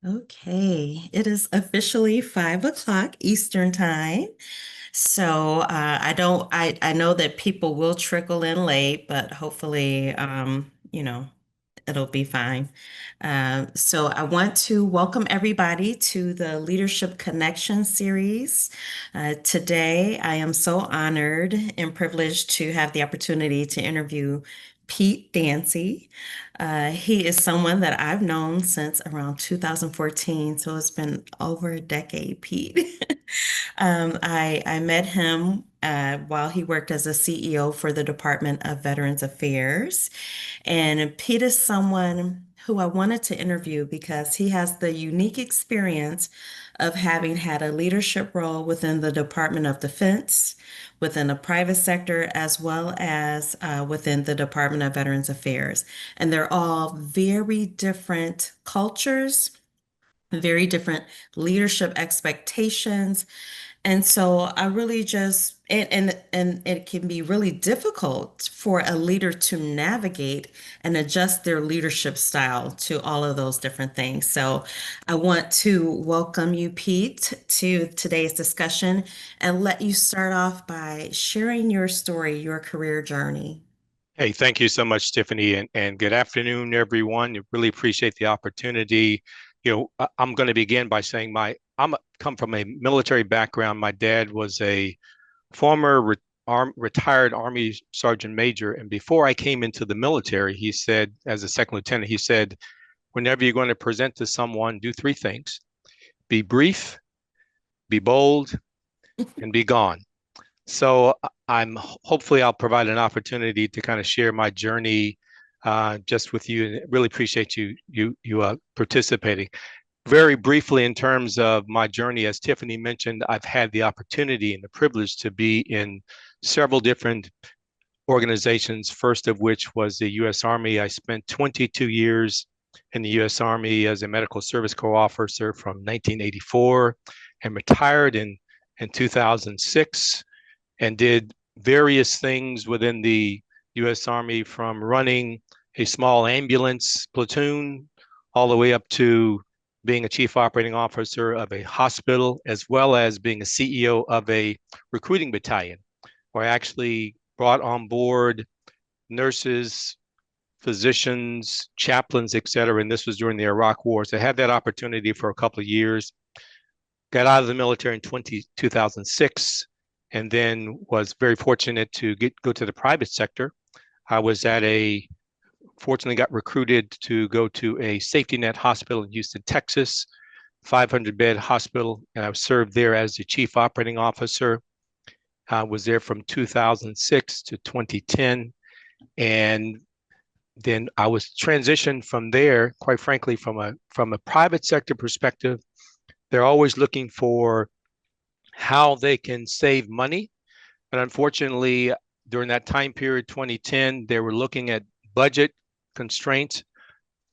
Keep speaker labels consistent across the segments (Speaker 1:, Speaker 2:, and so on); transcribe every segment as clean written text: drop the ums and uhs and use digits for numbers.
Speaker 1: Okay, it is officially 5 o'clock Eastern time. So I know that people will trickle in late, but hopefully, it'll be fine. So I want to welcome everybody to the Leadership Connection series. Today, I am so honored and privileged to have the opportunity to interview Pete Dancy. He is someone that I've known since around 2014, so it's been over a decade, Pete. I met him while he worked as a CEO for the Department of Veterans Affairs. And Pete is someone who I wanted to interview because he has the unique experience of having had a leadership role within the Department of Defense, within the private sector, as well as within the Department of Veterans Affairs. And they're all very different cultures, very different leadership expectations, and so I really just and it can be really difficult for a leader to navigate and adjust their leadership style to all of those different things. So I want to welcome you, Pete, to today's discussion and let you start off by sharing your story, your career journey.
Speaker 2: Hey, thank you so much, Tiffany, and good afternoon, everyone. Really appreciate the opportunity. I'm going to begin by saying come from a military background. My dad was a former retired Army Sergeant Major, and before I came into the military, he said, as a second lieutenant, he said, whenever you're going to present to someone, do three things: be brief, be bold, and be gone. So I'm hopefully I'll provide an opportunity to kind of share my journey just with you, and really appreciate you participating. Very briefly, in terms of my journey, as Tiffany mentioned, I've had the opportunity and the privilege to be in several different organizations. First of which was the U.S. Army. I spent 22 years in the U.S. Army as a medical service corps officer from 1984, and retired in 2006, and did various things within the U.S. Army, from running a small ambulance platoon all the way up to being a chief operating officer of a hospital, as well as being a CEO of a recruiting battalion, where I actually brought on board nurses, physicians, chaplains, et cetera. And this was during the Iraq War. So I had that opportunity for a couple of years. Got out of the military in 2006, and then was very fortunate to go to the private sector. I was fortunately got recruited to go to a safety net hospital in Houston, Texas, 500-bed hospital, and I served there as the chief operating officer. I was there from 2006 to 2010, and then I was transitioned from there. Quite frankly, from a private sector perspective, they're always looking for how they can save money. But unfortunately, during that time period, 2010, they were looking at budget constraints.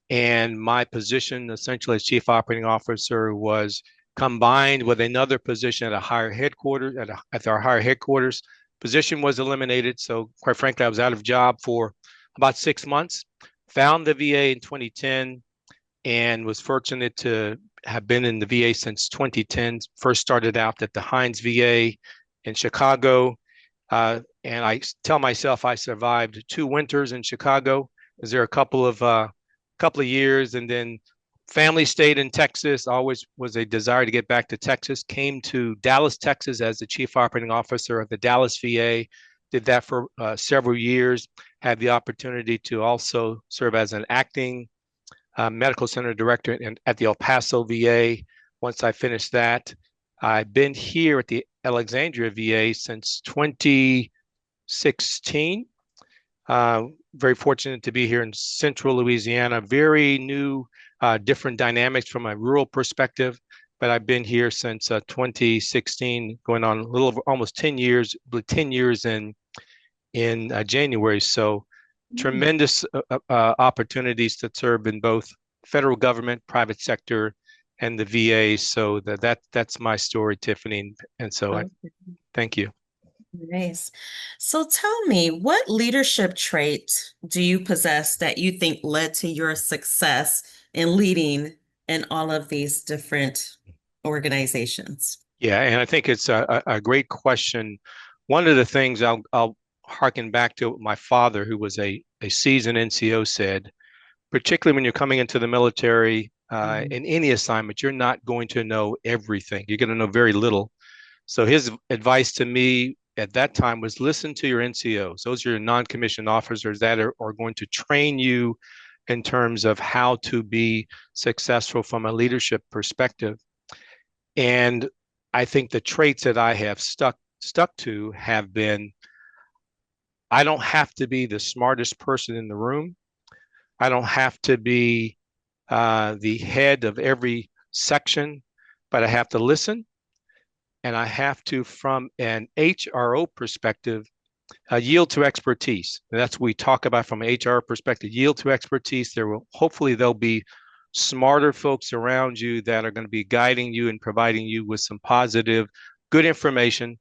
Speaker 2: And my position, essentially as chief operating officer, was combined with another position at a higher headquarters, at our higher headquarters. Position was eliminated. So quite frankly, I was out of job for about 6 months. Found the VA in 2010, and was fortunate to have been in the VA since 2010. First started out at the Hines VA in Chicago. And I tell myself I survived 2 winters in Chicago. Was there a couple of years, and then family stayed in Texas. Always was a desire to get back to Texas. Came to Dallas, Texas as the chief operating officer of the Dallas VA. Did that for several years. Had the opportunity to also serve as an acting medical center director at the El Paso VA. Once I finished that, I've been here at the Alexandria VA since 2016. Very fortunate to be here in central Louisiana. Very new, different dynamics from a rural perspective, but I've been here since 2016, going on a little over almost 10 years, 10 years in January. So
Speaker 1: Mm.
Speaker 2: tremendous opportunities to serve in both federal government, private sector, and the VA. So that's my story, Tiffany. And so I
Speaker 1: Okay,
Speaker 2: thank you.
Speaker 1: nice. So tell me, what leadership trait do you possess that you think led to your success in leading in all of these different organizations?
Speaker 2: Yeah, and I think it's a great question. One of the things I'll harken back to what my father, who was a seasoned NCO, said, particularly when you're coming into the military,
Speaker 1: Mhm.
Speaker 2: in any assignment, you're not going to know everything. You're going to know very little. So his advice to me at that time was listen to your NCOs. Those are your non-commissioned officers that are going to train you in terms of how to be successful from a leadership perspective. And I think the traits that I have stuck to have been I don't have to be the smartest person in the room. I don't have to be the head of every section, but I have to listen, and I have to, from an HRO perspective, yield to expertise. And that's what we talk about from an HR perspective. Yield to expertise. There'll be smarter folks around you that are going to be guiding you and providing you with some positive, good information.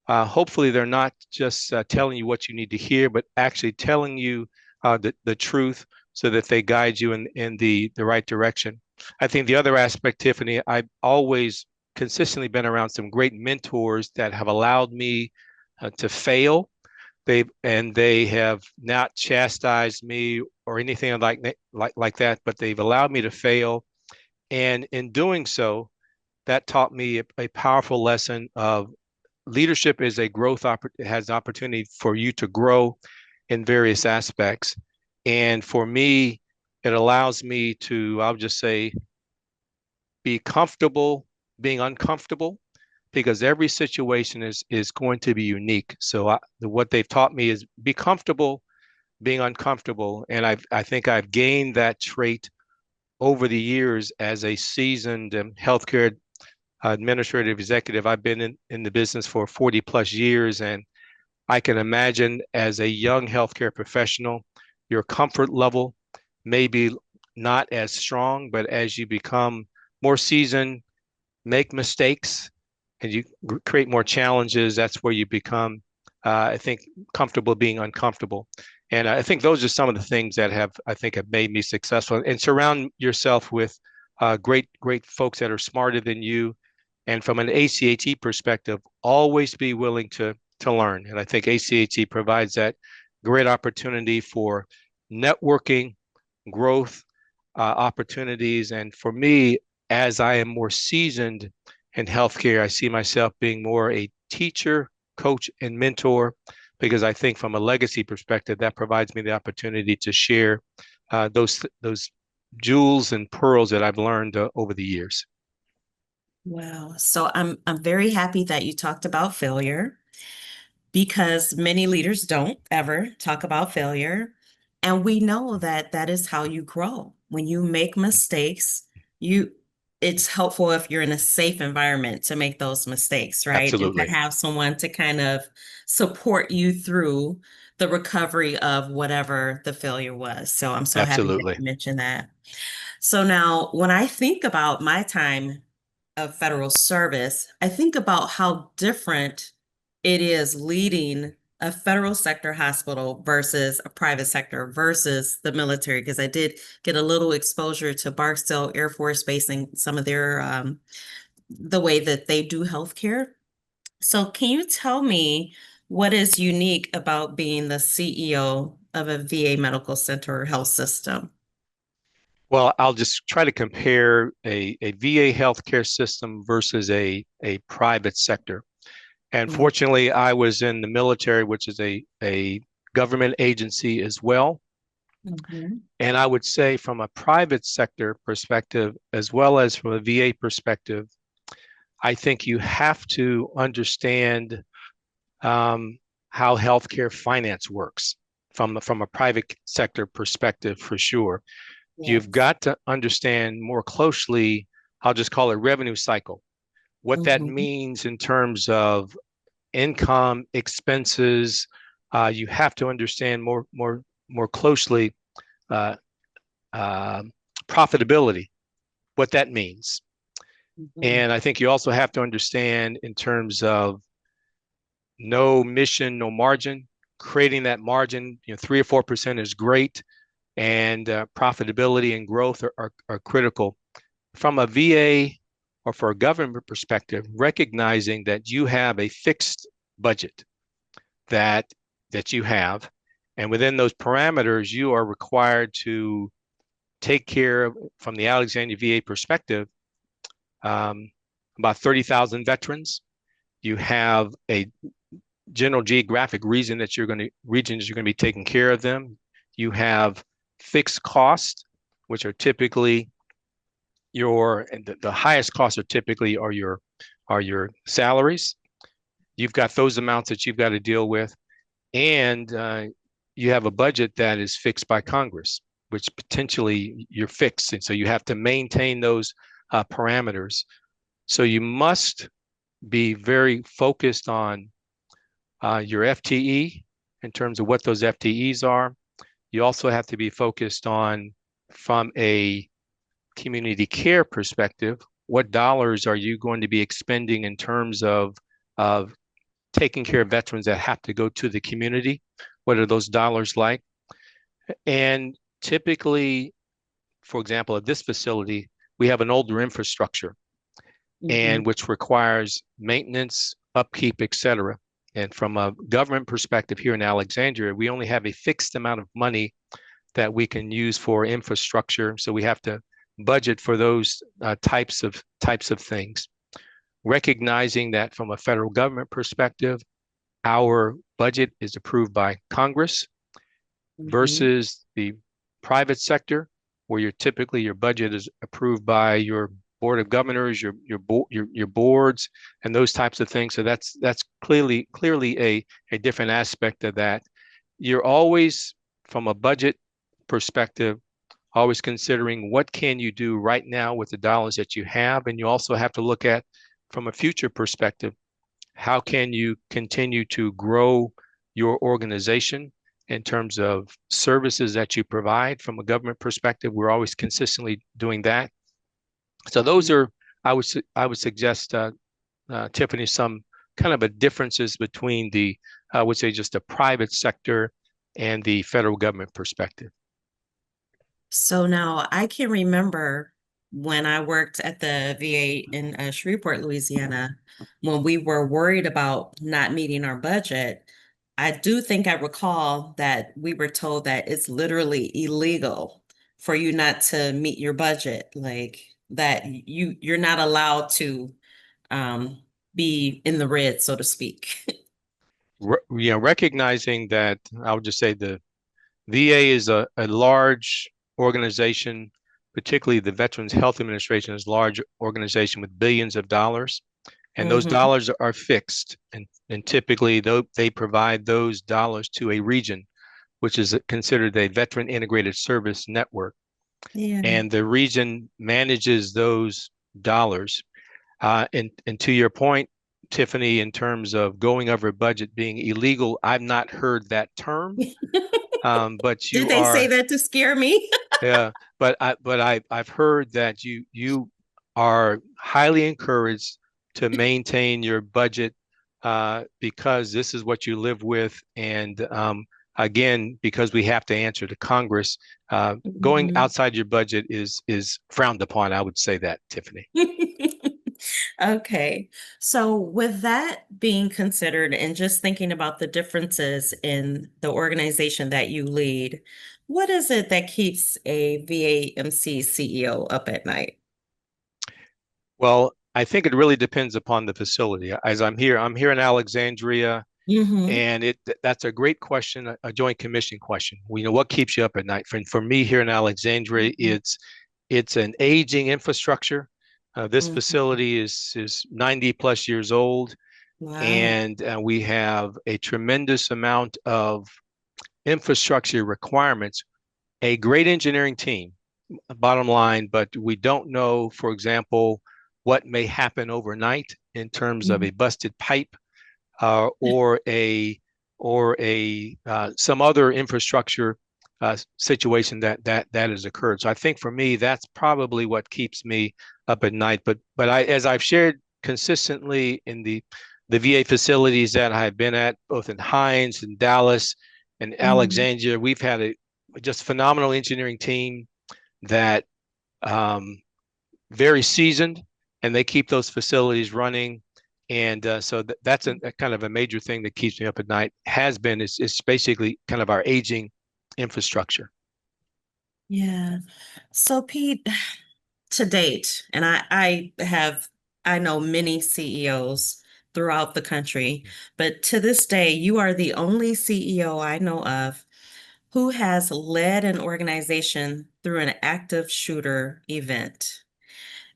Speaker 2: Hopefully, they're not just telling you what you need to hear, but actually telling you the truth so that they guide you in the right direction. I think the other aspect, Tiffany, I've always consistently been around some great mentors that have allowed me to fail. They have not chastised me or anything like that, but they've allowed me to fail. And in doing so, that taught me a powerful lesson of leadership is a has opportunity for you to grow in various aspects. And for me, it allows me to, I'll just say, be comfortable being uncomfortable because every situation is going to be unique. So what they've taught me is be comfortable being uncomfortable, and I think I've gained that trait over the years as a seasoned healthcare administrative executive. I've been in the business for 40 plus years, and I can imagine as a young healthcare professional, your comfort level may be not as strong, but as you become more seasoned, make mistakes, and you create more challenges, that's where you become, I think, comfortable being uncomfortable. And I think those are some of the things that I think, have made me successful. And surround yourself with great folks that are smarter than you. And from an ACAT perspective, always be willing to learn. And I think ACAT provides that great opportunity for networking, growth, opportunities. And for me, as I am more seasoned in healthcare, I see myself being more a teacher, coach, and mentor because I think from a legacy perspective, that provides me the opportunity to share those jewels and pearls that I've learned over the years.
Speaker 1: Wow. So I'm very happy that you talked about failure because many leaders don't ever talk about failure. And we know that that is how you grow. When you make mistakes, you it's helpful if you're in a safe environment to make those mistakes, right? And to
Speaker 2: Absolutely.
Speaker 1: have someone to kind of support you through the recovery of whatever the failure was. So I'm so happy that
Speaker 2: Absolutely.
Speaker 1: you mentioned that. So now when I think about my time of federal service, I think about how different it is leading a federal sector hospital versus a private sector versus the military, because I did get a little exposure to Barksdale Air Force Base and some of their the way that they do healthcare. So can you tell me what is unique about being the CEO of a VA medical center or health system?
Speaker 2: Well, I'll just try to compare a VA healthcare system versus a private sector. And fortunately, I was in the military, which is a government agency as well.
Speaker 1: Mm-hmm.
Speaker 2: And I would say from a private sector perspective, as well as from a VA perspective, I think you have to understand um, how healthcare finance works from a private sector perspective for sure. You've
Speaker 1: Yes.
Speaker 2: got to understand more closely, I'll just call it revenue cycle, what that
Speaker 1: Mm-hmm.
Speaker 2: means in terms of income, expenses. You have to understand more closely uh, uh, profitability, what that means.
Speaker 1: Mm-hmm.
Speaker 2: And I think you also have to understand in terms of no mission, no margin. Creating that margin, 3 or 4% is great, and profitability and growth are critical. from a VA or for a government perspective, recognizing that you have a fixed budget that that you have, and within those parameters, you are required to take care of, from the Alexandria VA perspective, um, about 30,000 veterans. You have a general geographic regions you're going to be taking care of them. You have fixed costs, which are typically and the highest costs are typically are your salaries. You've got those amounts that you've got to deal with, and you have a budget that is fixed by Congress, which potentially you're fixed, and so you have to maintain those parameters. So you must be very focused on your FTE in terms of what those FTEs are. You also have to be focused on, from a community care perspective, what dollars are you going to be expending in terms of taking care of veterans that have to go to the community? What are those dollars like? And typically, for example, at this facility, we have an older infrastructure,
Speaker 1: Mhm.
Speaker 2: and which requires maintenance, upkeep, et cetera. And from a government perspective here in Alexandria, we only have a fixed amount of money that we can use for infrastructure. So we have to budget for those types of things. Recognizing that from a federal government perspective, our budget is approved by Congress
Speaker 1: Mhm.
Speaker 2: versus the private sector, where your budget is approved by your board of governors, your boards, and those types of things. So that's clearly a different aspect of that. You're always, from a budget perspective, always considering what can you do right now with the dollars that you have, and you also have to look at, from a future perspective, how can you continue to grow your organization in terms of services that you provide. From a government perspective, we're always consistently doing that. So those are, I would suggest, Tiffany, some kind of a differences between I would say, just the private sector and the federal government perspective.
Speaker 1: So now I can remember when I worked at the VA in Shreveport, Louisiana, when we were worried about not meeting our budget. I do think I recall that we were told that it's literally illegal for you not to meet your budget, like that you're not allowed to be in the red, so to speak.
Speaker 2: Recognizing that, I would just say the VA is a large organization, particularly the Veterans Health Administration is a large organization with billions of dollars, and those
Speaker 1: Hmm.
Speaker 2: dollars are fixed. And typically, they provide those dollars to a region, which is considered a Veteran Integrated Service Network.
Speaker 1: Yeah.
Speaker 2: And the region manages those dollars. And to your point, Tiffany, in terms of going over budget being illegal, I've not heard that term, but
Speaker 1: Did
Speaker 2: you
Speaker 1: they say
Speaker 2: are,
Speaker 1: that to scare me?
Speaker 2: yeah. I've heard that you are highly encouraged to maintain your budget, because this is what you live with, and again, because we have to answer to Congress, going
Speaker 1: Mhm.
Speaker 2: outside your budget is frowned upon. I would say that, Tiffany.
Speaker 1: Okay. So, with that being considered and just thinking about the differences in the organization that you lead, what is it that keeps a VAMC CEO up at night?
Speaker 2: Well, I think it really depends upon the facility. As I'm here in Alexandria,
Speaker 1: Hmm.
Speaker 2: and that's a great question, a Joint Commission question. We know what keeps you up at night. For me here in Alexandria, it's an aging infrastructure. This
Speaker 1: Hmm.
Speaker 2: facility is 90 plus years old,
Speaker 1: Wow.
Speaker 2: and we have a tremendous amount of infrastructure requirements. A great engineering team, bottom line, but we don't know, for example, what may happen overnight in terms of a
Speaker 1: Mhm.
Speaker 2: busted pipe, or a some other infrastructure situation that has occurred. So I think for me, that's probably what keeps me up at night. But as I've shared consistently in the VA facilities that I've been at, both in Hines and Dallas and
Speaker 1: Mhm.
Speaker 2: Alexandria, we've had a just phenomenal engineering team that um, very seasoned, and they keep those facilities running. And so that's a kind of a major thing that keeps me up at night. Has been is basically kind of our aging infrastructure.
Speaker 1: Yeah. So Pete, to date, and I know many CEOs throughout the country, but to this day, you are the only CEO I know of who has led an organization through an active shooter event.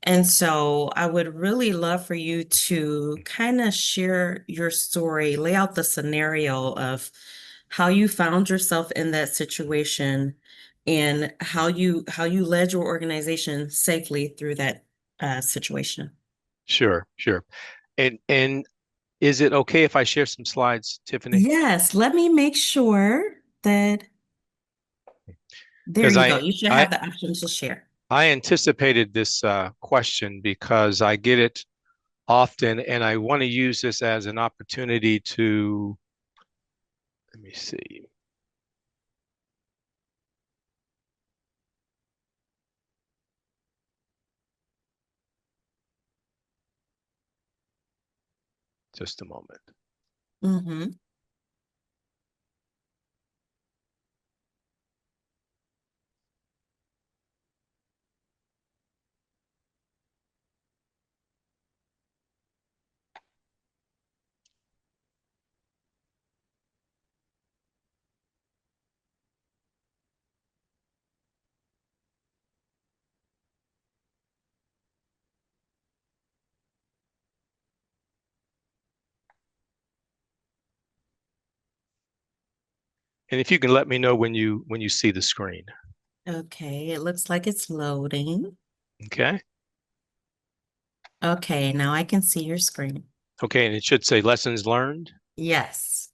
Speaker 1: And so I would really love for you to kind of share your story, lay out the scenario of how you found yourself in that situation and how you led your organization safely through that situation.
Speaker 2: Sure, sure. And is it okay if I share some slides, Tiffany?
Speaker 1: Yes, let me make sure that there
Speaker 2: Because
Speaker 1: you go. You should
Speaker 2: I
Speaker 1: have the option to share.
Speaker 2: I anticipated this question because I get it often, and I want to use this as an opportunity to, let me see, just a moment.
Speaker 1: Hmm.
Speaker 2: And if you can let me know when you see the screen.
Speaker 1: Okay, it looks like it's loading.
Speaker 2: Okay.
Speaker 1: Okay, now I can see your screen.
Speaker 2: Okay, and it should say lessons learned.
Speaker 1: Yes.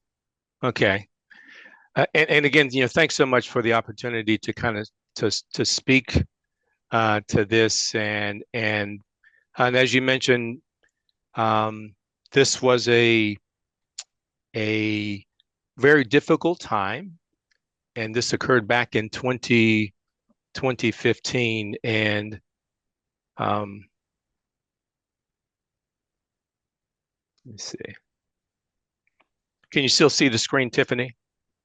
Speaker 2: Okay. And again, thanks so much for the opportunity to kind of to speak to this and as you mentioned, this was a very difficult time, and this occurred back in 2015. And um, let me see. Can you still see the screen, Tiffany?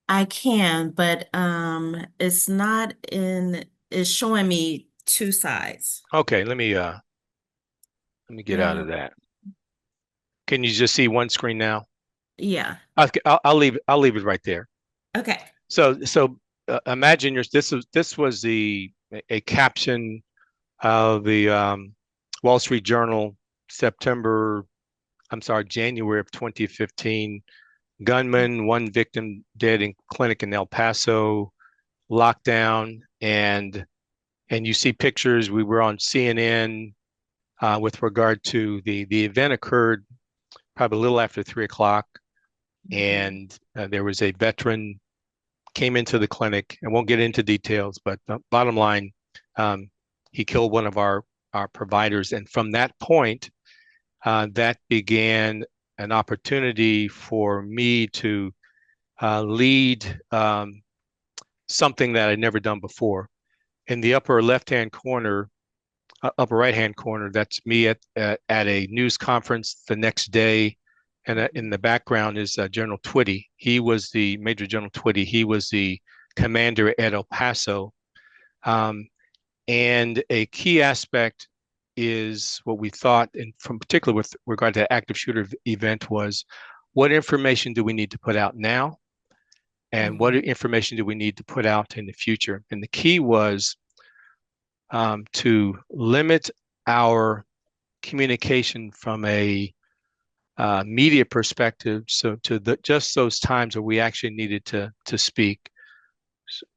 Speaker 1: I can, but it's showing me two sides.
Speaker 2: Okay, let me get out
Speaker 1: Uh,
Speaker 2: of that. Can you just see one screen now?
Speaker 1: yeah.
Speaker 2: I'll leave it right there.
Speaker 1: Okay.
Speaker 2: So imagine this was the a caption of the Wall Street Journal, September, I'm sorry, January of 2015. Gunman, one victim dead in clinic in El Paso, lockdown, and you see pictures. We were on CNN with regard to the event occurred probably a little after 3 o'clock,
Speaker 1: Mhm.
Speaker 2: and there was a veteran came into the clinic. I won't get into details, but bottom line, um, he killed one of our providers, and from that point, that began an opportunity for me to lead something that I'd never done before. In the upper left-hand corner, upper right-hand corner, that's me at a news conference the next day. And in the background is General Twitty. He was the Major General Twitty. He was the commander at El Paso. Um, and a key aspect is what we thought, and from particular with regard to the active shooter event, was what information do we need to put out now, and what
Speaker 1: Mhm.
Speaker 2: information do we need to put out in the future? And the key was to limit our communication from a media perspective, so to just those times where we actually needed to speak,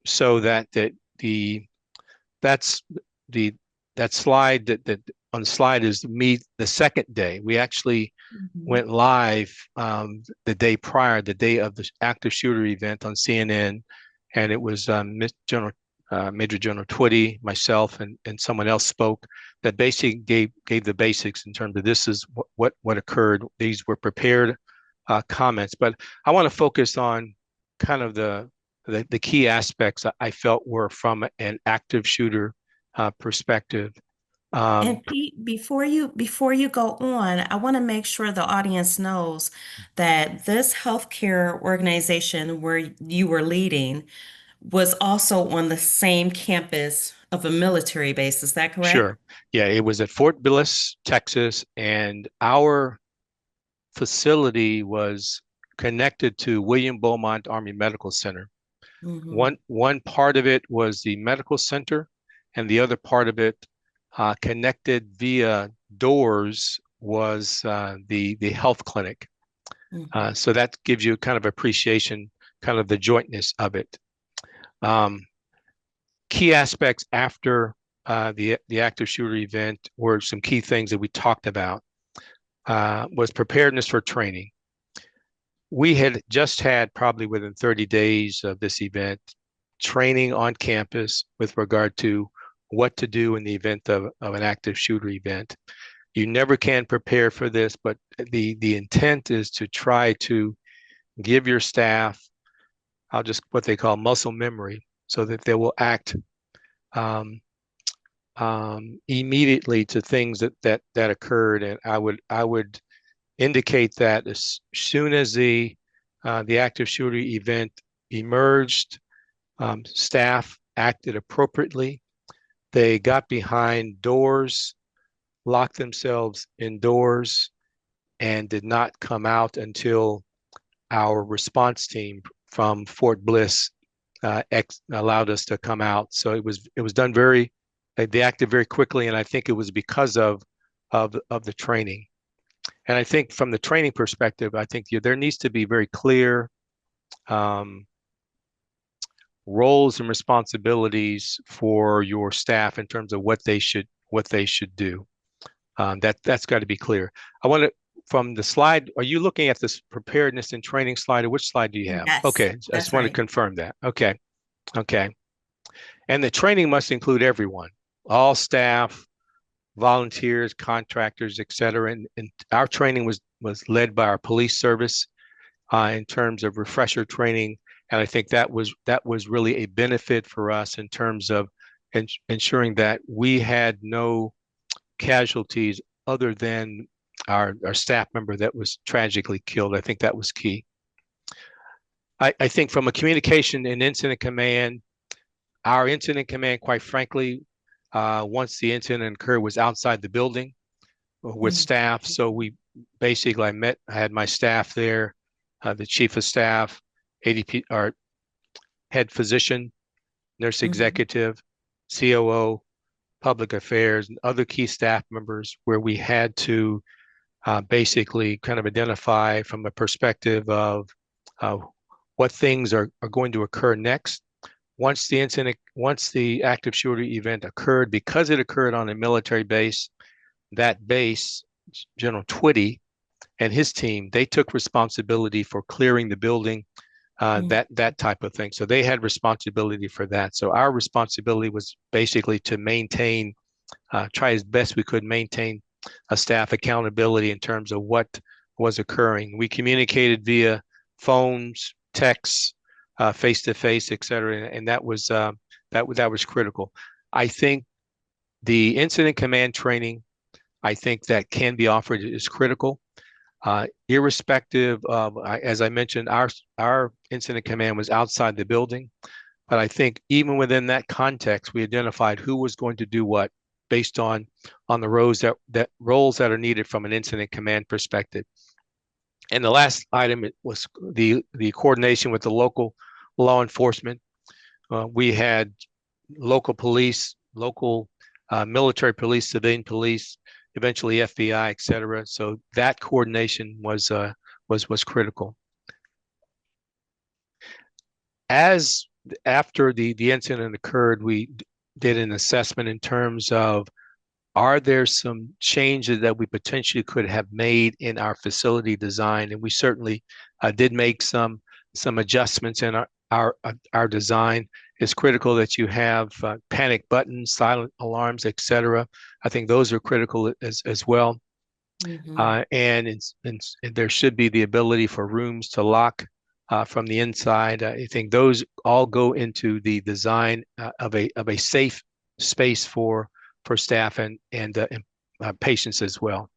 Speaker 2: so the that's the that slide that on the slide is me the second day. We actually
Speaker 1: Mhm.
Speaker 2: went live the day prior, the day of the active shooter event on CNN, and it was Major General Twitty, myself, and someone else spoke that basically gave the basics in terms of this is what occurred. These were prepared comments, but I want to focus on kind of the key aspects I felt were from an active shooter perspective. Um,
Speaker 1: And Pete, before you go on, I want to make sure the audience knows that this healthcare organization where you were leading was also on the same campus of a military base. Is that correct?
Speaker 2: sure. Yeah, it was at Fort Bliss, Texas, and our facility was connected to William Beaumont Army Medical Center.
Speaker 1: Mm-hmm.
Speaker 2: One part of it was the medical center, and the other part of it, connected via doors, was the health clinic.
Speaker 1: Mm-hmm.
Speaker 2: So that gives you kind of appreciation, kind of the jointness of it. Um, Key aspects after the active shooter event were some key things that we talked about. Was preparedness for training. We had just had, probably within 30 days of this event, training on campus with regard to what to do in the event of an active shooter event. You never can prepare for this, but the intent is to try to give your staff, I'll just what they call muscle memory, so that they will act um, immediately to things that occurred. And I would indicate that as soon as the active shooter event emerged, staff acted appropriately. They got behind doors, locked themselves indoors, and did not come out until our response team from Fort Bliss allowed us to come out. So it was done very, they acted very quickly, and I think it was because of the training. And I think from the training perspective, I think there needs to be very clear um, roles and responsibilities for your staff in terms of what they should do. That's got to be clear. I want to From the slide. Are you looking at this preparedness and training slide, or which slide do you have?
Speaker 1: Yes,
Speaker 2: Okay, I just
Speaker 1: that's
Speaker 2: want to
Speaker 1: right.
Speaker 2: confirm that. Okay, okay. And the training must include everyone, all staff, volunteers, contractors, et cetera. And our training was led by our police service in terms of refresher training. And I think that was really a benefit for us in terms of ensuring that we had no casualties other than our staff member that was tragically killed. I think that was key. I think from a communication and incident command, our incident command, quite frankly, once the incident occurred, was outside the building with
Speaker 1: Mm-hmm.
Speaker 2: staff. So we basically, I had my staff there, the chief of staff, ADP, our head physician, nurse
Speaker 1: Mm-hmm.
Speaker 2: executive, COO, public affairs, and other key staff members, where we had to basically kind of identify from a perspective of uh, what things are going to occur next. Once the active shooter event occurred, because it occurred on a military base, that base, General Twitty and his team, they took responsibility for clearing the building, that type of thing. So they had responsibility for that. So our responsibility was basically to try as best we could maintain a staff accountability in terms of what was occurring. We communicated via phones, texts, face to face, et cetera, and that was critical. I think the incident command training, I think that can be offered, is critical. Irrespective of, as I mentioned, our incident command was outside the building, but I think even within that context, we identified who was going to do what based on the roles that are needed from an incident command perspective. And the last item was the coordination with the local law enforcement. We had local police, local military police, civilian police, eventually FBI, et cetera. So that coordination was critical. As After the incident occurred, we did an assessment in terms of, are there some changes that we potentially could have made in our facility design? And we certainly did make some adjustments in our design. It's critical that you have panic buttons, silent alarms, et cetera. I think those are critical as well.
Speaker 1: Mm-hmm.
Speaker 2: And there should be the ability for rooms to lock from the inside. I think those all go into the design of a safe space for staff and patients as well.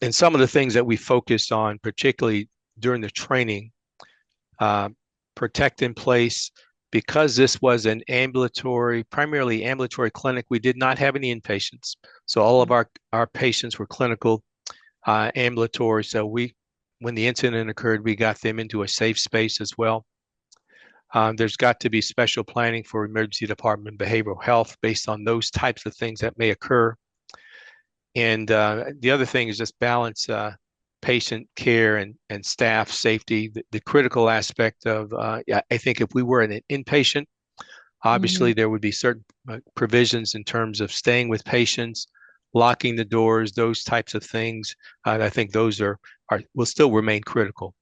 Speaker 2: And some of the things that we focused on, particularly during the training, uh, protect in place. Because this was an primarily ambulatory clinic, we did not have any inpatients. So all of our patients were clinical, ambulatory. So when the incident occurred, we got them into a safe space as well. There's got to be special planning for emergency department behavioral health based on those types of things that may occur. And the other thing is just balance patient care and staff safety. The critical aspect of, yeah, I think if we were an inpatient, obviously
Speaker 1: Mhm.
Speaker 2: there would be certain provisions in terms of staying with patients, locking the doors, those types of things. I think those will still remain critical.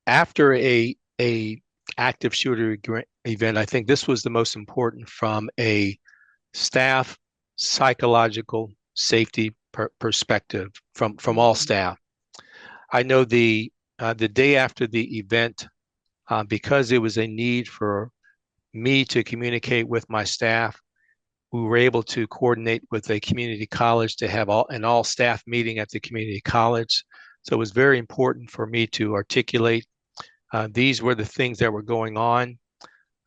Speaker 2: After a active shooter event, I think this was the most important from a staff psychological safety perspective from all
Speaker 1: Mhm.
Speaker 2: staff. I know the day after the event, because it was a need for me to communicate with my staff, we were able to coordinate with a community college to have an all staff meeting at the community college. So it was very important for me to articulate these were the things that were going on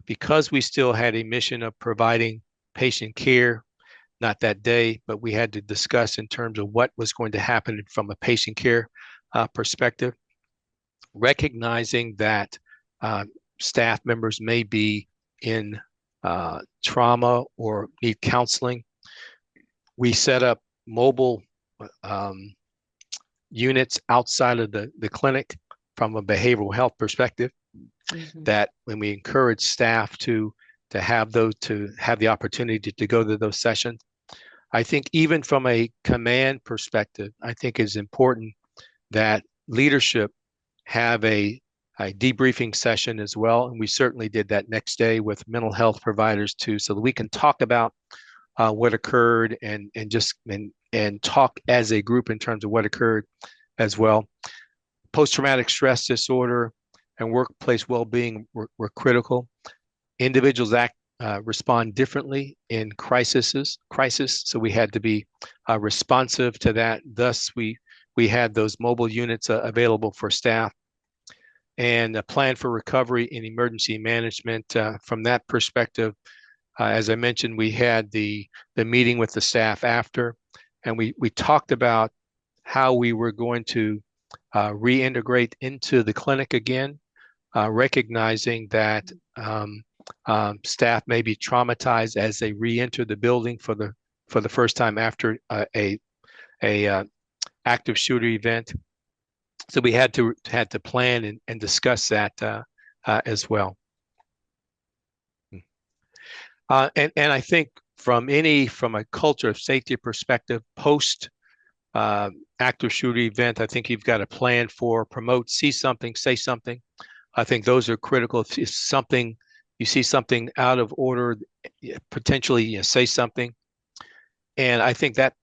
Speaker 2: because we still had a mission of providing patient care, not that day, but we had to discuss in terms of what was going to happen from a patient care perspective, recognizing that staff members may be in trauma or need counseling. We set up mobile um, units outside of the clinic from a behavioral health perspective
Speaker 1: Mhm.
Speaker 2: that when we encourage staff to have the opportunity to go to those sessions. I think even from a command perspective, I think it's important that leadership have a debriefing session as well. And we certainly did that next day with mental health providers too, so that we can talk about what occurred and talk as a group in terms of what occurred as well. Post-traumatic stress disorder and workplace well-being were critical. Individuals respond differently in crisis. So we had to be responsive to that. Thus, we had those mobile units available for staff and a plan for recovery and emergency management. From that perspective, as I mentioned, we had the meeting with the staff after, and we talked about how we were going to reintegrate into the clinic again, recognizing that staff may be traumatized as they re-enter the building for the first time after a active shooter event. So we had to plan and discuss that as well. And I think from a culture of safety perspective, post uh, active shooter event, I think you've got a plan for promote, see something, say something. I think those are critical. If you see something out of order, potentially say something. And I think that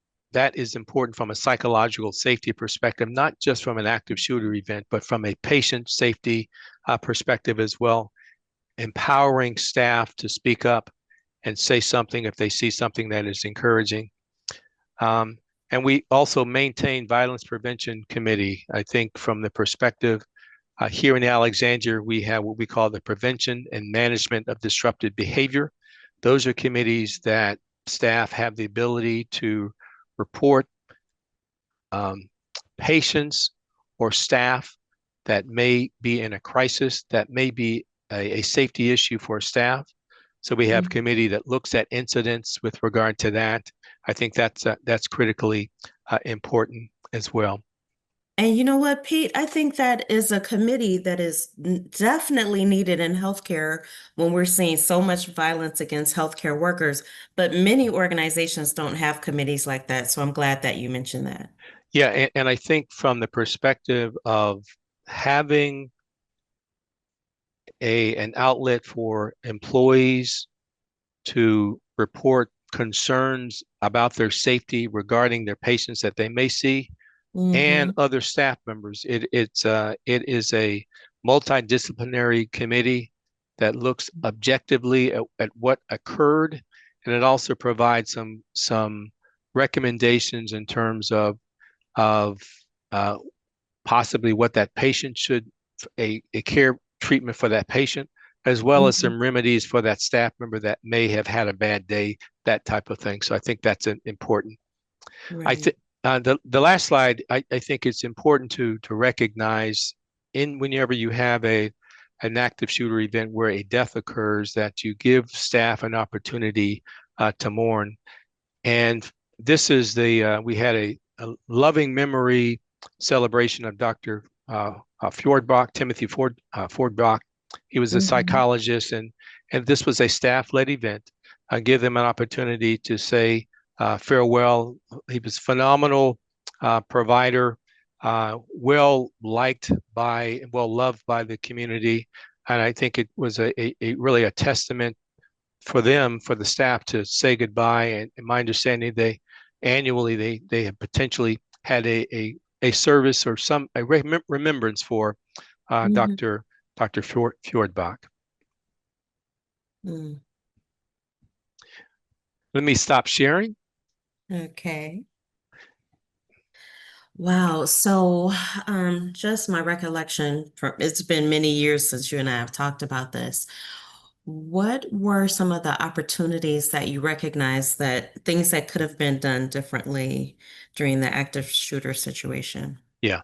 Speaker 2: is important from a psychological safety perspective, not just from an active shooter event, but from a patient safety perspective as well. Empowering staff to speak up and say something if they see something that is encouraging. Um, and we also maintain violence prevention committee. I think from the perspective here in Alexandria, we have what we call the prevention and management of disruptive behavior. Those are committees that staff have the ability to report um, patients or staff that may be in a crisis, that may be a safety issue for staff. So we have a
Speaker 1: Mhm.
Speaker 2: committee that looks at incidents with regard to that. I think that's critically important as well.
Speaker 1: And you know what, Pete? I think that is a committee that is definitely needed in healthcare when we're seeing so much violence against healthcare workers. But many organizations don't have committees like that. So I'm glad that you mentioned that.
Speaker 2: Yeah, and I think from the perspective of having an outlet for employees to report concerns about their safety regarding their patients that they may see and
Speaker 1: Hmm.
Speaker 2: other staff members. It is a multidisciplinary committee that looks objectively at what occurred, and it also provides some recommendations in terms of uh, possibly what that patient should a care treatment for that patient, as well as
Speaker 1: Mhm.
Speaker 2: some remedies for that staff member that may have had a bad day, that type of thing. So I think that's important. I
Speaker 1: Right.
Speaker 2: think the last slide, I think it's important to recognize in whenever you have an active shooter event where a death occurs, that you give staff an opportunity to mourn. And this is we had a loving memory celebration of Dr. Fjordbach, Timothy Fordbach. He was a
Speaker 1: Hmm.
Speaker 2: psychologist, and this was a staff-led event. Give them an opportunity to say farewell. He was phenomenal provider, well liked by, well loved by the community, and I think it was a really a testament for them, for the staff to say goodbye. And in my understanding, they annually they have potentially had a service or some a remembrance for
Speaker 1: Hmm.
Speaker 2: Dr. Fjordbach.
Speaker 1: Mm.
Speaker 2: Let me stop sharing.
Speaker 1: Okay. Wow. So, just my recollection from it's been many years since you and I have talked about this. What were some of the opportunities that you recognize that things that could have been done differently during the active shooter situation?
Speaker 2: Yeah,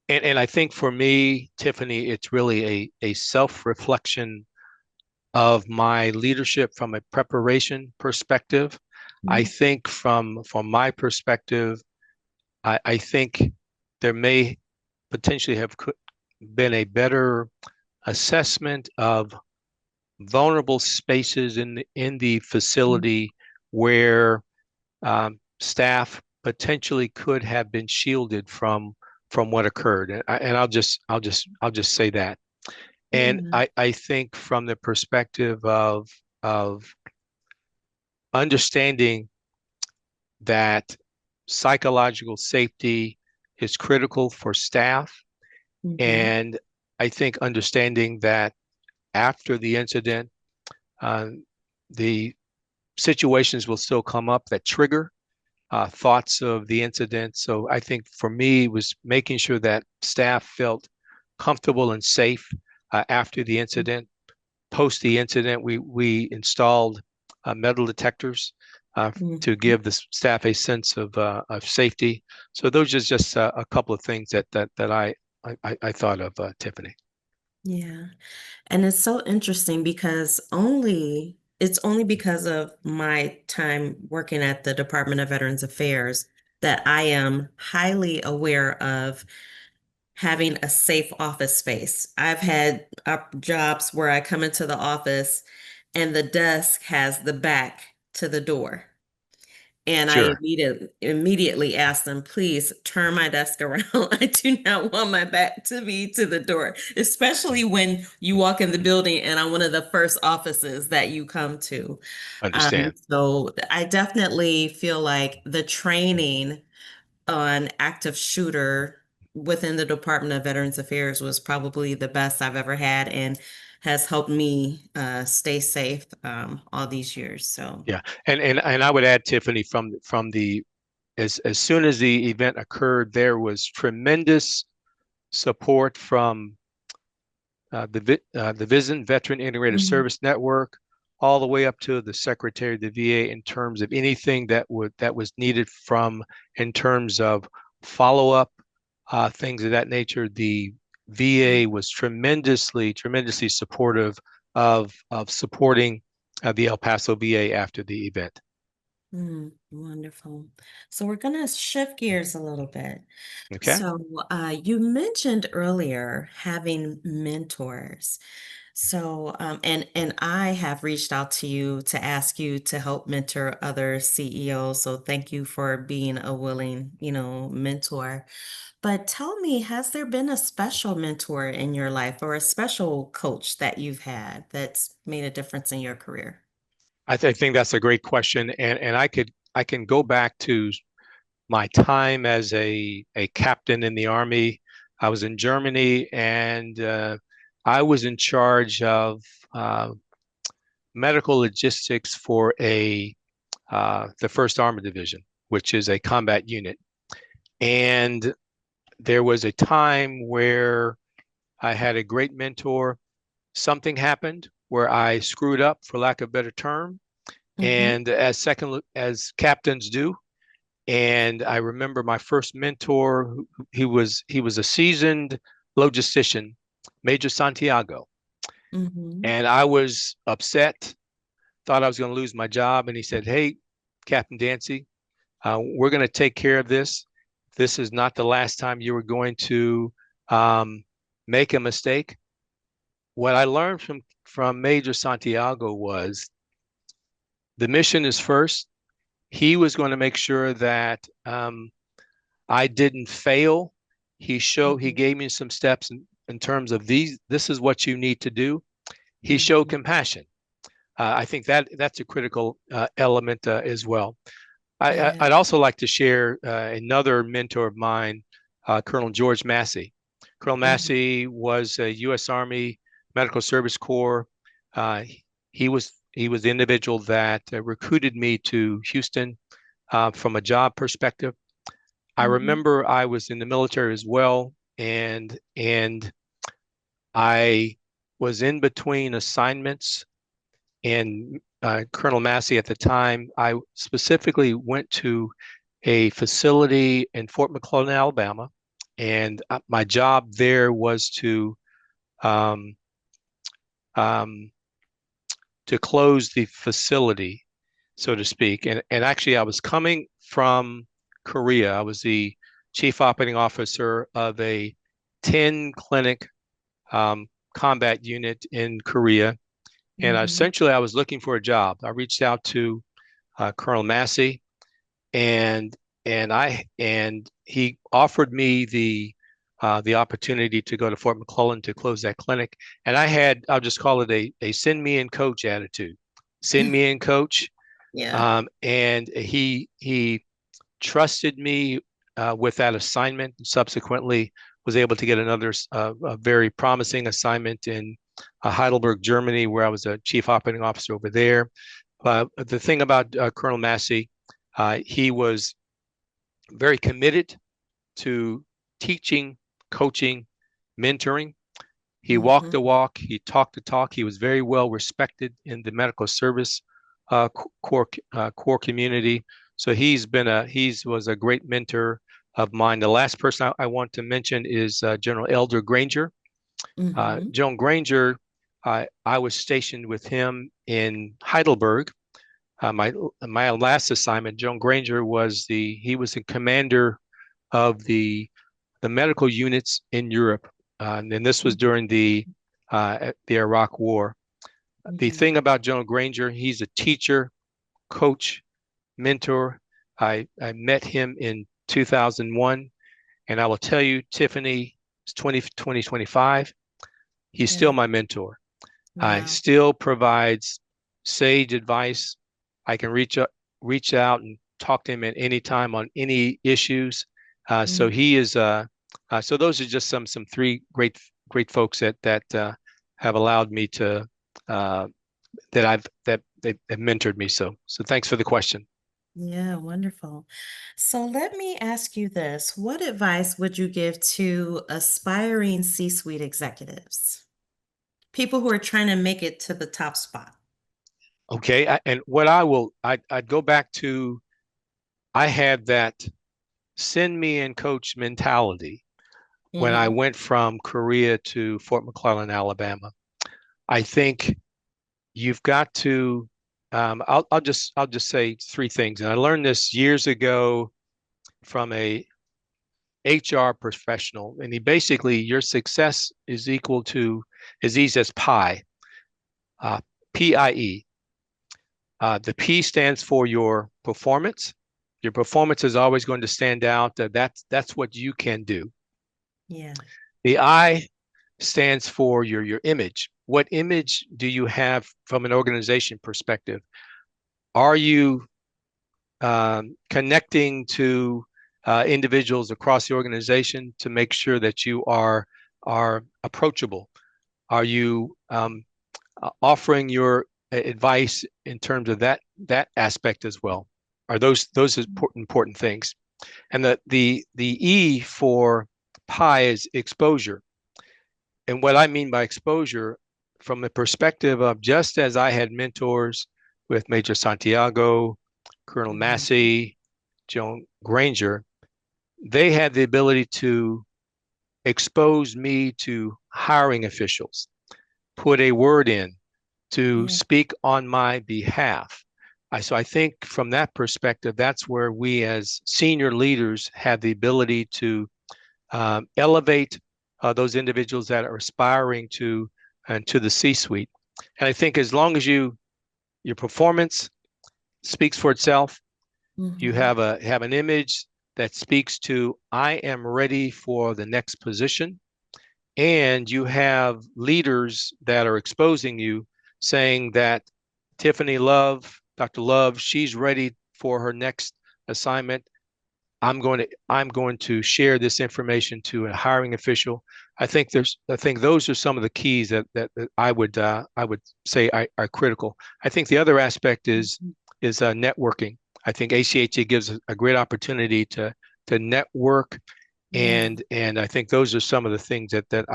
Speaker 2: and I think for me, Tiffany, it's really a self-reflection of my leadership from a preparation perspective. I
Speaker 1: Mhm.
Speaker 2: think from my perspective, I think there may potentially have been a better assessment of vulnerable spaces in the facility where staff potentially could have been shielded from what occurred. And I'll just say that. And
Speaker 1: Yeah.
Speaker 2: I think from the perspective of understanding that psychological safety is critical for staff,
Speaker 1: Hmm.
Speaker 2: and I think understanding that after the incident, uh, the situations will still come up that trigger thoughts of the incident. So I think for me, it was making sure that staff felt comfortable and safe after the incident. Post the incident, we installed metal detectors to
Speaker 1: Hmm.
Speaker 2: give the staff a sense of safety. So those are just a couple of things that I thought of, Tiffany.
Speaker 1: Yeah. And it's so interesting because it's only because of my time working at the Department of Veterans Affairs that I am highly aware of having a safe office space. I've had jobs where I come into the office and the desk has the back to the door. And I
Speaker 2: Sure,
Speaker 1: immediately asked them, please turn my desk around. I do not want my back to be to the door, especially when you walk in the building and I'm one of the first offices that you come to.
Speaker 2: understand.
Speaker 1: So I definitely feel like the training on active shooter within the Department of Veterans Affairs was probably the best I've ever had and has helped me stay safe all these years. So.
Speaker 2: Yeah, and I would add, Tiffany, from the as soon as the event occurred, there was tremendous support from the VISN, Veteran Integrated
Speaker 1: Mhm.
Speaker 2: Service Network, all the way up to the Secretary of the VA in terms of anything that was needed from in terms of follow up, things of that nature. The VA was tremendously supportive of supporting the El Paso VA after the event.
Speaker 1: Wonderful. So we're going to shift gears a little bit.
Speaker 2: Okay.
Speaker 1: So you mentioned earlier having mentors. So and I have reached out to you to ask you to help mentor other CEOs. So thank you for being a willing, mentor. But tell me, has there been a special mentor in your life or a special coach that you've had that's made a difference in your career?
Speaker 2: I think that's a great question, and I can go back to my time as a captain in the Army. I was in Germany, and I was in charge of uh, medical logistics for a the First Armored Division, which is a combat unit. And there was a time where I had a great mentor. Something happened where I screwed up, for lack of a better term,
Speaker 1: Mm-hmm.
Speaker 2: and as captains do. And I remember my first mentor. He was a seasoned logistician, Major Santiago,
Speaker 1: Mm-hmm.
Speaker 2: and I was upset. Thought I was going to lose my job, and he said, "Hey, Captain Dancy, we're going to take care of this. This is not the last time you were going to um, make a mistake." What I learned from Major Santiago was the mission is first. He was going to make sure that I didn't fail. He
Speaker 1: Mm-hmm.
Speaker 2: gave me some steps in terms of these. This is what you need to do. He showed
Speaker 1: Mm-hmm.
Speaker 2: compassion. I think that's a critical element as well.
Speaker 1: Yeah.
Speaker 2: I'd also like to share another mentor of mine, Colonel George Massey. Colonel
Speaker 1: Mm-hmm.
Speaker 2: Massey was a U.S. Army Medical Service Corps. Uh, he was the individual that recruited me to Houston from a job perspective. I
Speaker 1: Mm-hmm.
Speaker 2: remember I was in the military as well, and I was in between assignments. And Colonel Massey at the time, I specifically went to a facility in Fort McClellan, Alabama, and my job there was um, um, to close the facility, so to speak. And actually, I was coming from Korea. I was the chief operating officer of a 10 clinic um, combat unit in Korea. And
Speaker 1: Mm-hmm.
Speaker 2: essentially, I was looking for a job. I reached out to Colonel Massey, and and he offered me the opportunity to go to Fort McClellan to close that clinic. And I'll just call it a send me in coach attitude. Send me in coach.
Speaker 1: Yeah.
Speaker 2: And he trusted me with that assignment. And subsequently, was able to get another a very promising assignment in Heidelberg, Germany, where I was a chief operating officer over there. The thing about Colonel Massey, he was very committed to teaching, coaching, mentoring. He walked
Speaker 1: Mm-hmm.
Speaker 2: the walk, he talked the talk. He was very well respected in the medical service core community. So he's was a great mentor of mine. The last person I want to mention is General Elder Granger.
Speaker 1: Mm-hmm.
Speaker 2: General Granger, I was stationed with him in Heidelberg. My last assignment, General Granger he was the commander of the medical units in Europe, and this was during the Iraq War. The
Speaker 1: Mm-hmm.
Speaker 2: thing about General Granger, he's a teacher, coach, mentor. I met him in 2001, and I will tell you, Tiffany, it's 2025. He's still
Speaker 1: Yeah.
Speaker 2: my mentor.
Speaker 1: Wow.
Speaker 2: Still provides sage advice. I can reach out and talk to him at any time on any issues. So
Speaker 1: Mm.
Speaker 2: he is. So those are just some three great folks that have allowed me to that they've mentored me. So thanks for the question.
Speaker 1: Yeah, wonderful. So let me ask you this. What advice would you give to aspiring C-suite executives? People who are trying to make it to the top spot.
Speaker 2: Okay, and what I'd go back to. I had that send me and coach mentality when I
Speaker 1: Mm-hmm.
Speaker 2: went from Korea to Fort McClellan, Alabama. I think you've got to. I'll just say three things, and I learned this years ago from a HR professional, and he basically your success is equal to is easy as pi, uh, PIE. The P stands for your performance. Your performance is always going to stand out. That's what you can do.
Speaker 1: Yeah.
Speaker 2: The I stands for your image. What image do you have from an organization perspective? Are you connecting to individuals across the organization to make sure that you are approachable? Are you offering your advice in terms of that aspect as well? Are those important things? And the E for pi is exposure. And what I mean by exposure, from the perspective of just as I had mentors with Major Santiago, Colonel
Speaker 1: Mhm.
Speaker 2: Massey, Joan Granger, they had the ability to expose me to hiring officials, put a word in to
Speaker 1: Yeah.
Speaker 2: speak on my behalf. So I think from that perspective, that's where we as senior leaders have the ability to elevate those individuals that are aspiring to the C-suite. And I think as long as your performance speaks for itself, you
Speaker 1: Hmm.
Speaker 2: have an image that speaks to I am ready for the next position, and you have leaders that are exposing you, saying that Tiffany Love, Dr. Love, she's ready for her next assignment. I'm going to share this information to a hiring official. I think those are some of the keys that I would say are critical. I think the other aspect is networking. I think ACHA gives a great opportunity to network,
Speaker 1: Yeah.
Speaker 2: and I think those are some of the things that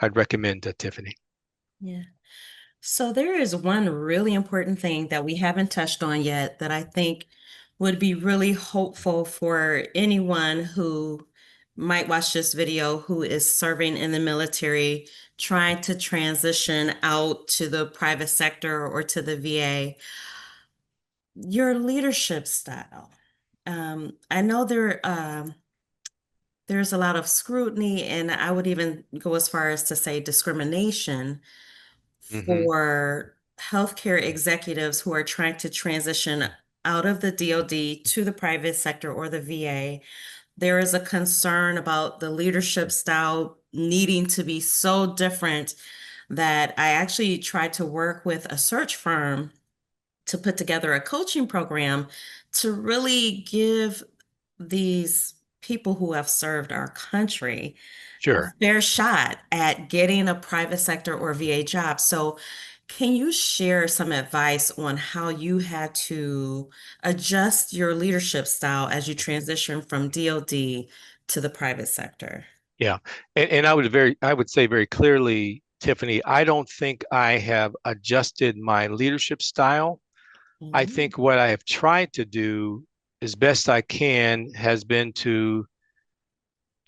Speaker 2: I'd recommend, Tiffany.
Speaker 1: Yeah. So there is one really important thing that we haven't touched on yet that I think would be really hopeful for anyone who might watch this video who is serving in the military, trying to transition out to the private sector or to the VA. Your leadership style. I know there's a lot of scrutiny, and I would even go as far as to say discrimination
Speaker 2: Hmm.
Speaker 1: for healthcare executives who are trying to transition out of the DoD to the private sector or the VA. There is a concern about the leadership style needing to be so different that I actually tried to work with a search firm to put together a coaching program to really give these people who have served our country a
Speaker 2: Sure.
Speaker 1: fair shot at getting a private sector or VA job. So, can you share some advice on how you had to adjust your leadership style as you transition from DoD to the private sector?
Speaker 2: Yeah. And I would say very clearly, Tiffany, I don't think I have adjusted my leadership style. I
Speaker 1: Mhm.
Speaker 2: think what I have tried to do as best I can has been to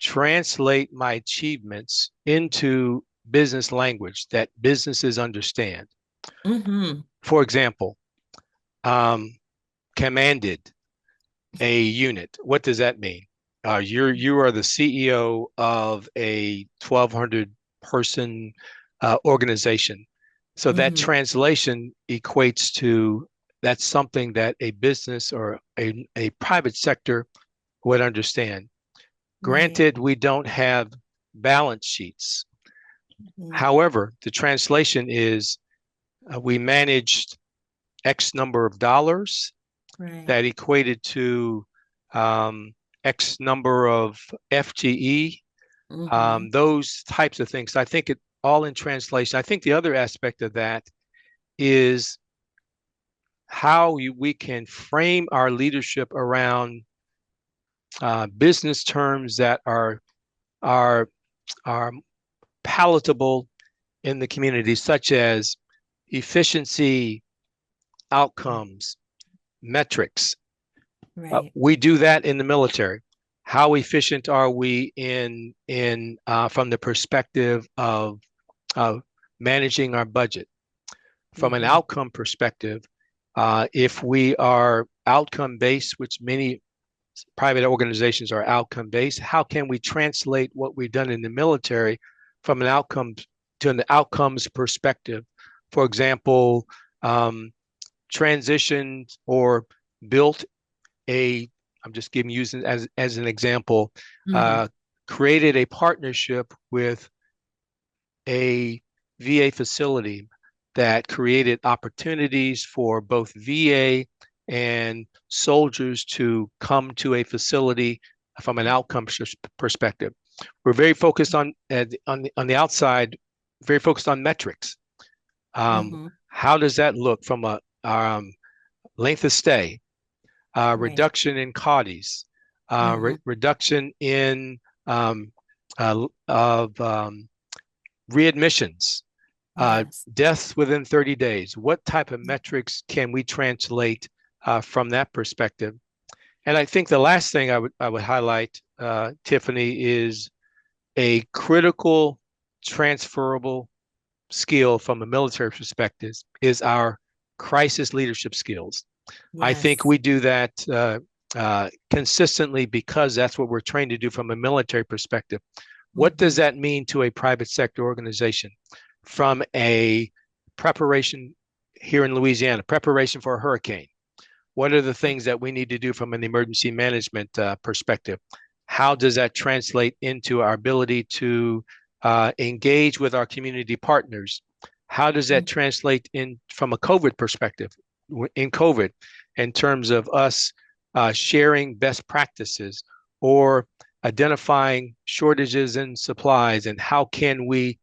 Speaker 2: translate my achievements into business language that businesses understand.
Speaker 1: Mhm.
Speaker 2: For example, um, commanded a unit. What does that mean? You are the CEO of a 1,200 person organization. So that
Speaker 1: Mhm.
Speaker 2: translation equates to that's something that a business or a private sector would understand.
Speaker 1: Right.
Speaker 2: Granted, we don't have balance sheets.
Speaker 1: Mhm.
Speaker 2: However, the translation is we managed X number of dollars
Speaker 1: Right.
Speaker 2: that equated to X number of FTE,
Speaker 1: Mhm.
Speaker 2: those types of things. I think it all in translation. I think the other aspect of that is we can frame our leadership around business terms that are are palatable in the community, such as efficiency, outcomes, metrics.
Speaker 1: Right.
Speaker 2: We do that in the military. How efficient are we in from the perspective of managing our budget? From an
Speaker 1: Mhm.
Speaker 2: outcome perspective, if we are outcome based, which many private organizations are outcome based, how can we translate what we've done in the military from an outcome to an outcomes perspective? For example, um, transitioned or built a, I'm just giving using as an example,
Speaker 1: Mhm.
Speaker 2: uh, created a partnership with a VA facility that created opportunities for both VA and soldiers to come to a facility from an outcome perspective. We're very focused on the outside very focused on metrics.
Speaker 1: Hmm.
Speaker 2: How does that look from a length of stay,
Speaker 1: Right.
Speaker 2: reduction in CAUTIs,
Speaker 1: Hmm.
Speaker 2: reduction in of readmissions,
Speaker 1: Yes.
Speaker 2: deaths within 30 days? What type of metrics can we translate from that perspective? And I think the last thing I would highlight, Tiffany, is a critical transferable skill from a military perspective is our crisis leadership skills. I think
Speaker 1: Yes.
Speaker 2: we do that consistently because that's what we're trained to do from a military perspective. What does
Speaker 1: Hmm.
Speaker 2: that mean to a private sector organization from a preparation here in Louisiana, preparation for a hurricane? What are the things that we need to do from an emergency management perspective? How does that translate into our ability to engage with our community partners? How does that translate in from a COVID perspective in COVID in terms of us sharing best practices or identifying shortages in supplies, and how can we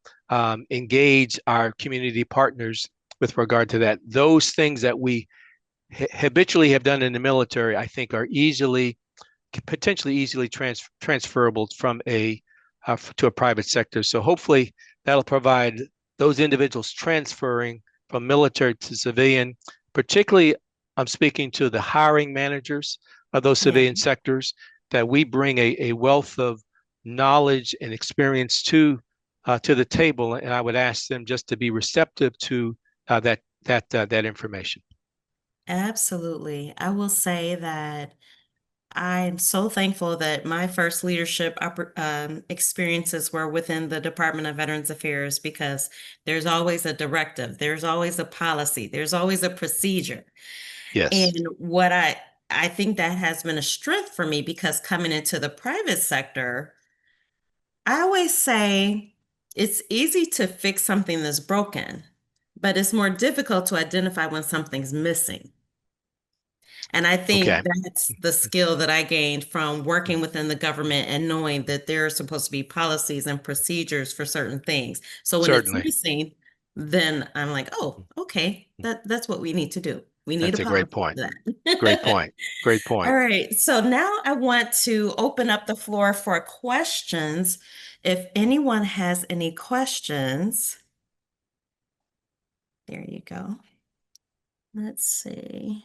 Speaker 2: engage our community partners with regard to that? Those things that we habitually have done in the military, I think, are potentially easily transferable from a to a private sector. So hopefully that'll provide those individuals transferring from military to civilian. Particularly, I'm speaking to the hiring managers of those
Speaker 1: Yeah.
Speaker 2: civilian sectors, that we bring a wealth of knowledge and experience to the table, and I would ask them just to be receptive to that information.
Speaker 1: Absolutely. I will say that I'm so thankful that my first leadership experiences were within the Department of Veterans Affairs because there's always a directive, there's always a policy, there's always a procedure.
Speaker 2: Yes.
Speaker 1: And I think that has been a strength for me because coming into the private sector, I always say it's easy to fix something that's broken, but it's more difficult to identify when something's missing. And I think
Speaker 2: Okay.
Speaker 1: that's the skill that I gained from working within the government and knowing that there are supposed to be policies and procedures for certain things. So when it's
Speaker 2: Certainly.
Speaker 1: missing, then I'm like, oh, okay, that's what we need to do. We need a
Speaker 2: That's a great
Speaker 1: policy
Speaker 2: point.
Speaker 1: for
Speaker 2: Great
Speaker 1: that.
Speaker 2: point. Great
Speaker 1: All
Speaker 2: point.
Speaker 1: right. So now I want to open up the floor for questions. If anyone has any questions, there you go. Let's see.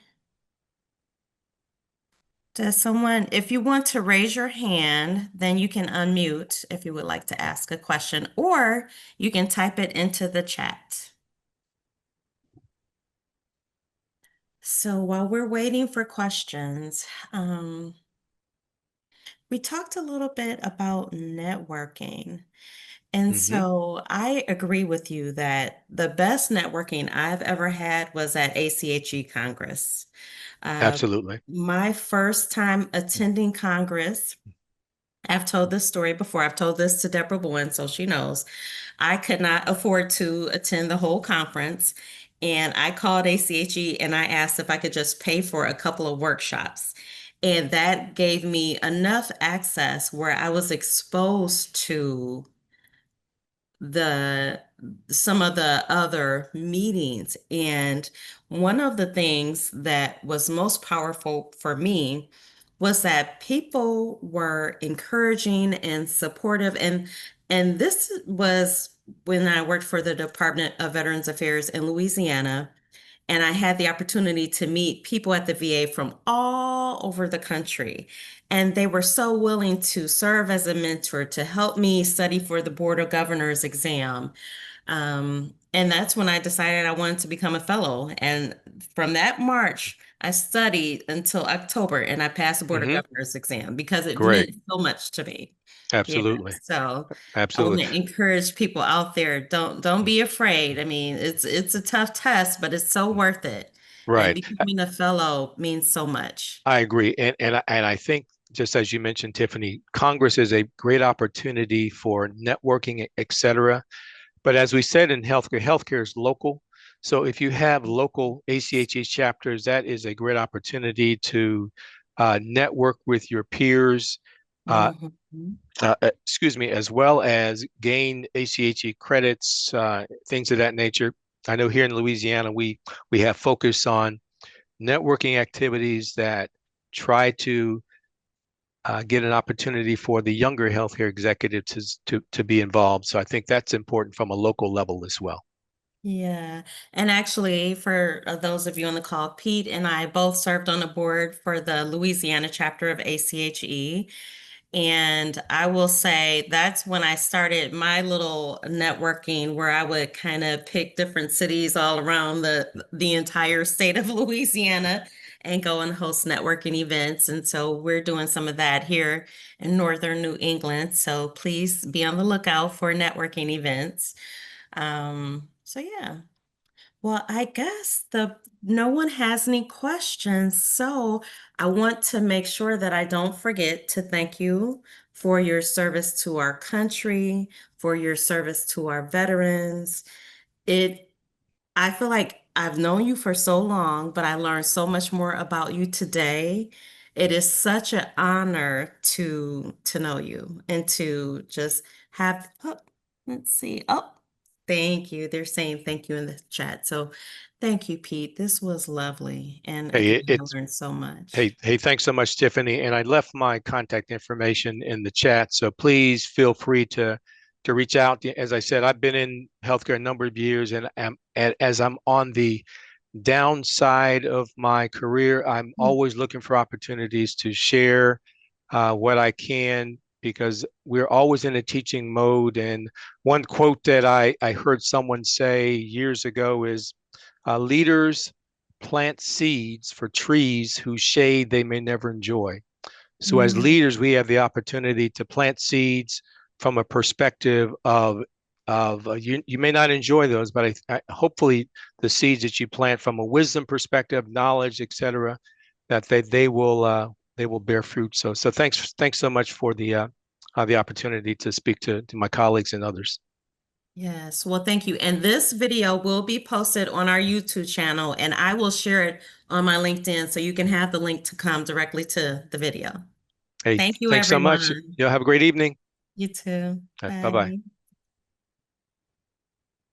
Speaker 1: Does someone, if you want to raise your hand, then you can unmute if you would like to ask a question, or you can type it into the chat. So while we're waiting for questions, we talked a little bit about networking. And
Speaker 2: Hmm.
Speaker 1: so I agree with you that the best networking I've ever had was at ACHE Congress. Uh,
Speaker 2: Absolutely.
Speaker 1: my first time attending Congress, I've told this story before. I've told this to Deborah Bowen, so she knows. I could not afford to attend the whole conference. And I called ACHE and I asked if I could just pay for a couple of workshops. And that gave me enough access where I was exposed to the some of the other meetings. And one of the things that was most powerful for me was that people were encouraging and supportive. And this was when I worked for the Department of Veterans Affairs in Louisiana. And I had the opportunity to meet people at the VA from all over the country. And they were so willing to serve as a mentor to help me study for the Board of Governors exam. And that's when I decided I wanted to become a fellow. And from that March, I studied until October and I passed the Board of
Speaker 2: Hmm.
Speaker 1: Governors exam because it
Speaker 2: Great.
Speaker 1: meant so much to me. Yeah.
Speaker 2: Absolutely.
Speaker 1: So I want
Speaker 2: Absolutely.
Speaker 1: to encourage people out there, don't be afraid. I mean, it's a tough test, but it's so worth it. And
Speaker 2: Right.
Speaker 1: becoming a fellow means so much.
Speaker 2: I agree. And I think, just as you mentioned, Tiffany, Congress is a great opportunity for networking, et cetera. But as we said in healthcare, healthcare is local. So if you have local ACHE chapters, that is a great opportunity to network with your peers, uh,
Speaker 1: Mhm.
Speaker 2: excuse me, as well as gain ACHE credits, things of that nature. I know here in Louisiana, we have focus on networking activities that try to get an opportunity for the younger healthcare executives to be involved. So I think that's important from a local level as well.
Speaker 1: Yeah. And actually, for those of you on the call, Pete and I both served on the board for the Louisiana chapter of ACHE. And I will say that's when I started my little networking where I would kind of pick different cities all around the entire state of Louisiana and go and host networking events. And so we're doing some of that here in northern New England. So please be on the lookout for networking events. So yeah. Well, I guess the no one has any questions, so I want to make sure that I don't forget to thank you for your service to our country, for your service to our veterans. It I feel like I've known you for so long, but I learned so much more about you today. It is such an honor to know you and to just have, oh, let's see. Oh, thank you. They're saying thank you in the chat. So thank you, Pete. This was lovely. And
Speaker 2: Hey,
Speaker 1: again, I
Speaker 2: it's
Speaker 1: learned so much.
Speaker 2: hey, thanks so much, Tiffany. And I left my contact information in the chat, so please feel free to reach out. As I said, I've been in healthcare a number of years, and as I'm on the downside of my career, I'm always looking for opportunities to share what I can because we're always in a teaching mode. And one quote that I heard someone say years ago is leaders plant seeds for trees whose shade they may never enjoy. So as
Speaker 1: Mm,
Speaker 2: leaders, we have the opportunity to plant seeds from a perspective of you may not enjoy those, but hopefully the seeds that you plant from a wisdom perspective, knowledge, etc., that they will bear fruit. So thanks so much for the opportunity to speak to my colleagues and others.
Speaker 1: yes. Well, thank you. And this video will be posted on our YouTube channel, and I will share it on my LinkedIn so you can have the link to come directly to the video.
Speaker 2: Hey,
Speaker 1: Thank you,
Speaker 2: thanks so much.
Speaker 1: everyone.
Speaker 2: Have a great evening.
Speaker 1: You too.
Speaker 2: Bye bye.
Speaker 1: Bye.